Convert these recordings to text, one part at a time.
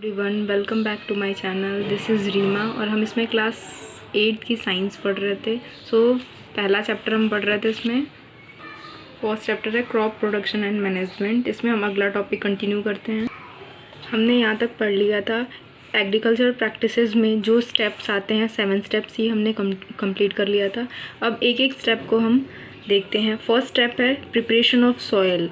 Everyone, welcome back to my channel. This is Reema और हम इसमें क्लास 8 की साइंस पढ़ रहे थे। पहला चैप्टर हम पढ़ रहे थे। इसमें फर्स्ट चैप्टर है क्रॉप प्रोडक्शन एंड मैनेजमेंट। इसमें हम अगला टॉपिक कंटिन्यू करते हैं। हमने यहाँ तक पढ़ लिया था। एग्रीकल्चर प्रैक्टिसेस में जो स्टेप्स आते हैं 7 स्टेप्स ही हमने कंप्लीट कर लिया था। अब एक एक स्टेप को हम देखते हैं। फर्स्ट स्टेप है preparation of soil.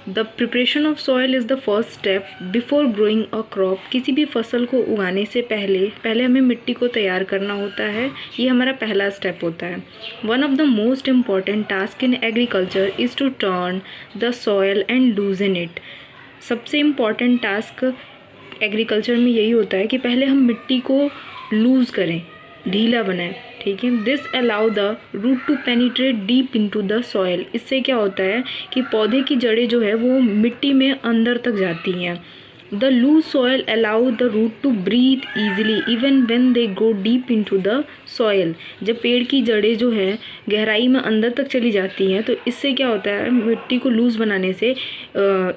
The preparation of soil is the first step before growing a crop. किसी भी फसल को उगाने से पहले हमें मिट्टी को तैयार करना होता है। ये हमारा पहला स्टेप होता है। One of the most important task in agriculture is to turn the soil and loosen it. सबसे इम्पॉर्टेंट टास्क एग्रीकल्चर में यही होता है कि पहले हम मिट्टी को लूज़ करें, ढीला बनाएं। ठीक है। This allow the root to penetrate deep into the soil. इससे क्या होता है कि पौधे की जड़ें जो है वो मिट्टी में अंदर तक जाती हैं। The loose soil allow the root to breathe easily even when they go deep into the soil. जब पेड़ की जड़ें जो है गहराई में अंदर तक चली जाती हैं तो इससे क्या होता है, मिट्टी को लूज़ बनाने से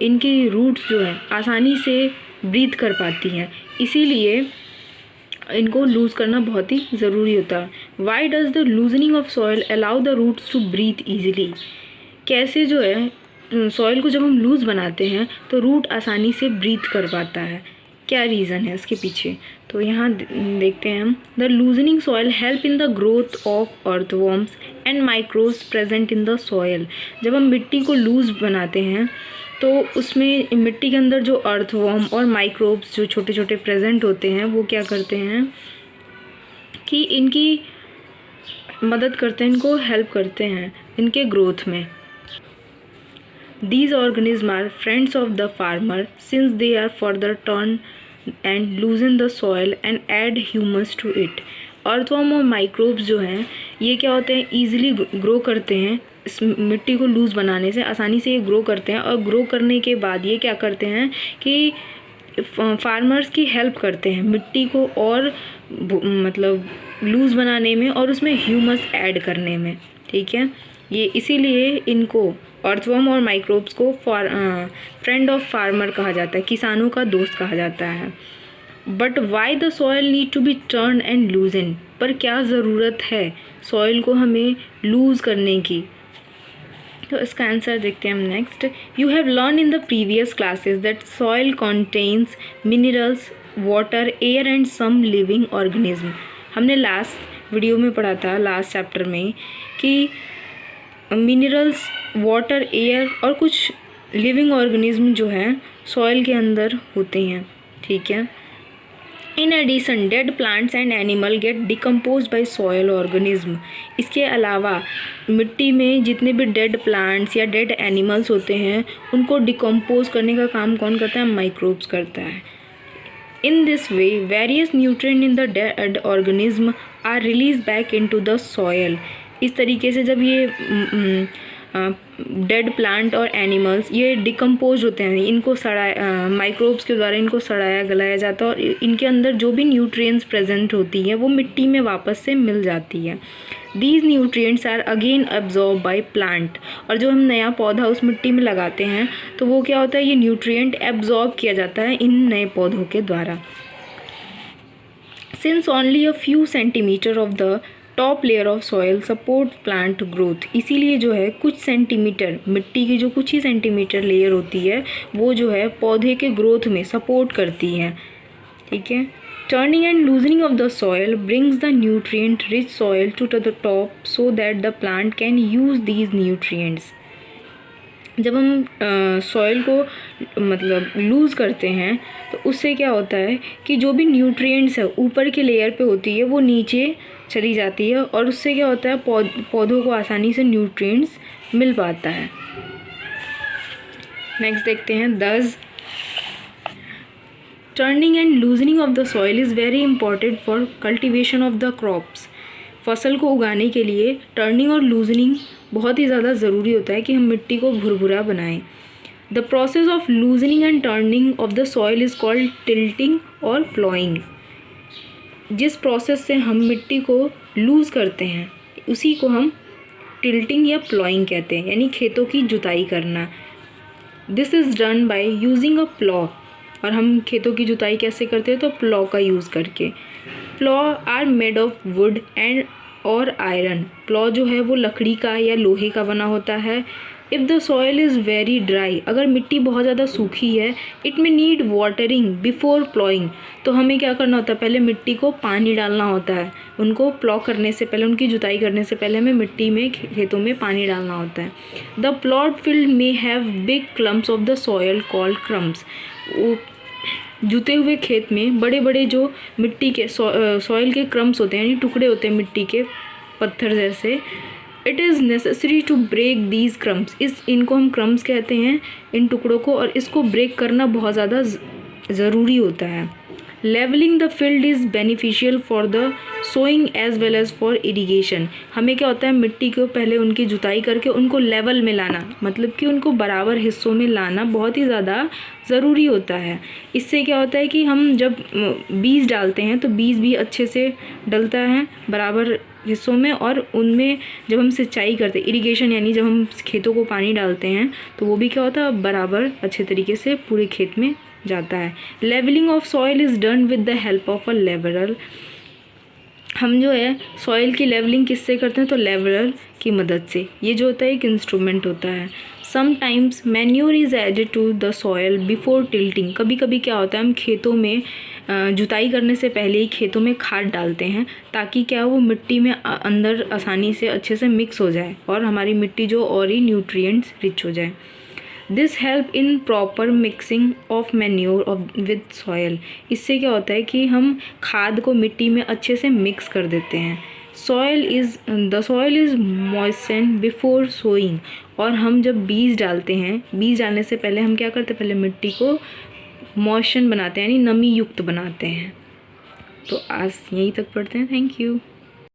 इनकी रूट्स जो है आसानी से ब्रीथ कर पाती हैं। इसीलिए इनको लूज़ करना बहुत ही ज़रूरी होता है। Why does the loosening of soil allow the roots to breathe easily. कैसे जो है सॉयल को जब हम लूज़ बनाते हैं तो रूट आसानी से ब्रीथ कर पाता है। क्या रीज़न है इसके पीछे, तो यहाँ देखते हैं हम। The loosening soil help in the growth of earthworms and microbes present in the soil. जब हम मिट्टी को लूज़ बनाते हैं तो उसमें मिट्टी के अंदर जो अर्थवॉर्म और माइक्रोब्स जो छोटे छोटे प्रेजेंट होते हैं वो क्या करते हैं कि इनकी मदद करते हैं, इनको हेल्प करते हैं इनके ग्रोथ में। These organisms are friends of the farmer since they are further turn and loosen the soil and add humus to it. Earthworm और माइक्रोब्स जो हैं ये क्या होते हैं, ईजिली ग्रो करते हैं। इस मिट्टी को लूज़ बनाने से आसानी से ये ग्रो करते हैं और ग्रो करने के बाद ये क्या करते हैं कि फार्मर्स की हेल्प करते हैं मिट्टी को और मतलब लूज़ बनाने में और उसमें ह्यूमस ऐड करने में। ठीक है। ये इसीलिए इनको अर्थवॉर्म और माइक्रोब्स को फ्रेंड ऑफ फार्मर कहा जाता है, किसानों का दोस्त कहा जाता है। But why the soil need to be turn and loosen. पर क्या ज़रूरत है सॉयल को हमें लूज़ करने की, तो इसका आंसर देखते हैं हम next. You have learn in the previous classes that soil contains minerals, water, air and some living organism. हमने लास्ट वीडियो में पढ़ा था, लास्ट चैप्टर में, कि मिनरल्स, वाटर, एयर और कुछ लिविंग ऑर्गेनिज्म जो है सॉइल के अंदर होते हैं। ठीक है। In addition dead plants and animal get decompose by soil organism. इसके अलावा मिट्टी में जितने भी डेड प्लांट्स या डेड एनिमल्स होते हैं उनको डिकम्पोज करने का काम कौन करता है, माइक्रोब्स करता है। In this way various nutrient in the dead organism are release back into the soil. इस तरीके से जब ये डेड प्लांट और एनिमल्स ये डिकम्पोज होते हैं, इनको माइक्रोब्स के द्वारा इनको सड़ाया गलाया जाता है और इनके अंदर जो भी न्यूट्रिएंट्स प्रेजेंट होती हैं वो मिट्टी में वापस से मिल जाती है। These nutrients are again absorb by plant. और जो हम नया पौधा उस मिट्टी में लगाते हैं तो वो क्या होता है, ये न्यूट्रिएंट एब्जॉर्ब किया जाता है इन नए पौधों के द्वारा। Since only a few centimetre of the top layer of soil support plant growth. इसीलिए जो है कुछ सेंटीमीटर, मिट्टी की जो कुछ ही सेंटीमीटर लेयर होती है वो जो है पौधे के ग्रोथ में सपोर्ट करती है। ठीक है। Turning and loosening of the soil brings the nutrient rich soil to the top so that the plant can use these nutrients. जब हम सॉइल को मतलब लूज़ करते हैं तो उससे क्या होता है कि जो भी न्यूट्रिएंट्स है ऊपर के लेयर पे होती है वो नीचे चली जाती है और उससे क्या होता है पौधों को आसानी से न्यूट्रिएंट्स मिल पाता है। नेक्स्ट देखते हैं। दस turning and loosening of the soil is very important for cultivation of the crops. फसल को उगाने के लिए टर्निंग और लूजनिंग बहुत ही ज़्यादा ज़रूरी होता है कि हम मिट्टी को भुरभुरा बनाएं। The process of loosening and turning of the soil is called tilting और प्लॉइंग। जिस प्रोसेस से हम मिट्टी को लूज़ करते हैं उसी को हम टिल्टिंग या प्लॉइंग कहते हैं, यानी खेतों की जुताई करना। This is done by using a plough. और हम खेतों की जुताई कैसे करते हैं, तो प्लॉ का यूज़ करके। Plough are made of wood and और आयरन। प्लॉ जो है वो लकड़ी का या लोहे का बना होता है। If the soil is very dry, अगर मिट्टी बहुत ज़्यादा सूखी है, इट में नीड वाटरिंग बिफोर प्लॉइंग, तो हमें क्या करना होता है, पहले मिट्टी को पानी डालना होता है। उनको प्लॉ करने से पहले, उनकी जुताई करने से पहले हमें मिट्टी में, खेतों में पानी डालना होता है। The plot field may have big clumps of the soil called crumbs. जुते हुए खेत में बड़े बड़े जो मिट्टी के सॉइल के क्रम्स होते हैं, यानी टुकड़े होते हैं मिट्टी के, पत्थर जैसे। It is necessary to break these crumbs, इनको हम क्रम्स कहते हैं, इन टुकड़ों को, और इसको ब्रेक करना बहुत ज़्यादा ज़रूरी होता है। Levelling the field is beneficial for the sowing as well as for irrigation. हमें क्या होता है, मिट्टी को पहले उनकी जुताई करके उनको लेवल में लाना, मतलब कि उनको बराबर हिस्सों में लाना बहुत ही ज़्यादा ज़रूरी होता है। इससे क्या होता है कि हम जब बीज डालते हैं तो बीज भी अच्छे से डलता है बराबर हिस्सों में, और उनमें जब हम सिंचाई करते हैं, इरिगेशन यानी जब हम खेतों को पानी डालते हैं, तो वो भी क्या होता है, बराबर अच्छे तरीके से पूरे खेत में जाता है। Levelling of soil is done with the help of a leveller. हम जो है सॉइल की लेवलिंग किससे करते हैं, तो लेवलर की मदद से। ये जो होता है एक इंस्ट्रूमेंट होता है। Sometimes manure is added to the soil before tilting. कभी कभी क्या होता है, हम खेतों में जुताई करने से पहले ही खेतों में खाद डालते हैं, ताकि क्या वो मिट्टी में अंदर आसानी से अच्छे से मिक्स हो जाए और हमारी मिट्टी जो और ही न्यूट्रिएंट्स रिच हो जाए। This help in proper mixing of manure with soil. इससे क्या होता है कि हम खाद को मिट्टी में अच्छे से मिक्स कर देते हैं। The soil is moistened before sowing. और हम जब बीज डालते हैं, बीज डालने से पहले हम क्या करते हैं, पहले मिट्टी को मॉइस्चर बनाते हैं, यानी नमी युक्त बनाते हैं। तो आज यहीं तक पढ़ते हैं। Thank you.